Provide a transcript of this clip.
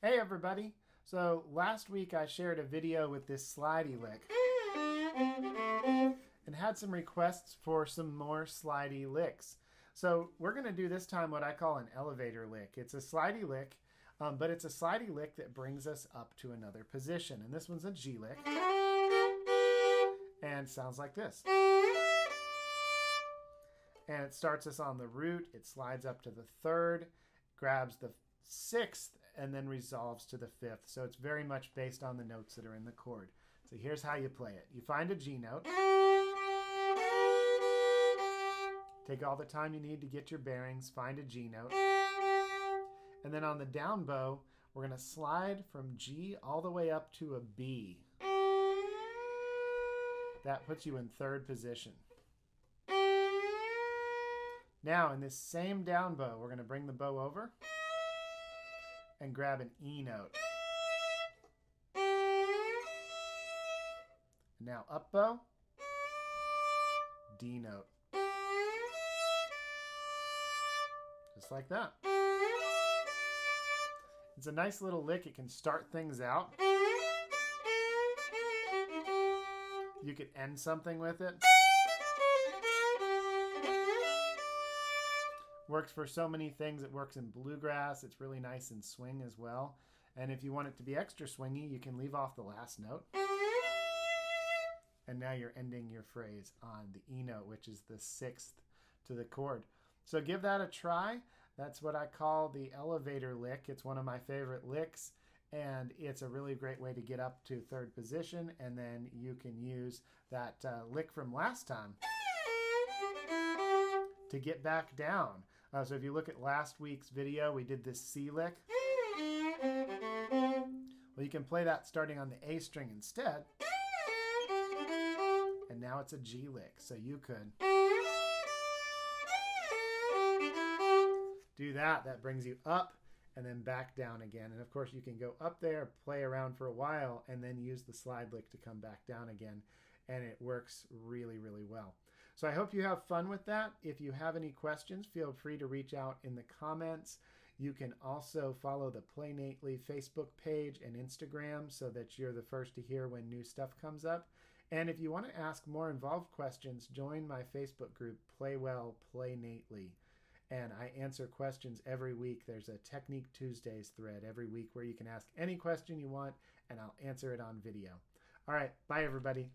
Hey everybody! So last week I shared a video with this slidey lick and had some requests for some more slidey licks. So we're going to do this time what I call an elevator lick. It's a slidey lick, but it's a slidey lick that brings us up to another position. And this one's a G lick and sounds like this. And it starts us on the root, it slides up to the third, grabs the sixth, and then resolves to the fifth. So it's very much based on the notes that are in the chord. So here's how you play it. You find a G note. Take all the time you need to get your bearings, find a G note. And then on the down bow, we're going to slide from G all the way up to a B. That puts you in third position. Now in this same down bow, we're going to bring the bow over and grab an E note. Now up bow, D note. Just like that. It's a nice little lick. It can start things out. You could end something with it. Works for so many things. It works in bluegrass. It's really nice in swing as well. And if you want it to be extra swingy, you can leave off the last note. And now you're ending your phrase on the E note, which is the sixth to the chord. So give that a try. That's what I call the elevator lick. It's one of my favorite licks. And it's a really great way to get up to third position. And then you can use that lick from last time to get back down. So if you look at last week's video, we did this C lick. Well, you can play that starting on the A string instead. And now it's a G lick. So you could do that. That brings you up and then back down again. And of course you can go up there, play around for a while, and then use the slide lick to come back down again. And it works really, really well. So I hope you have fun with that. If you have any questions, feel free to reach out in the comments. You can also follow the 𝘀𝗴𝗍𝐽𝐿 Facebook page and Instagram so that you're the first to hear when new stuff comes up. And if you want to ask more involved questions, join my Facebook group, Play Well, Play Nately. And I answer questions every week. There's a Technique Tuesdays thread every week where you can ask any question you want, and I'll answer it on video. All right, bye everybody.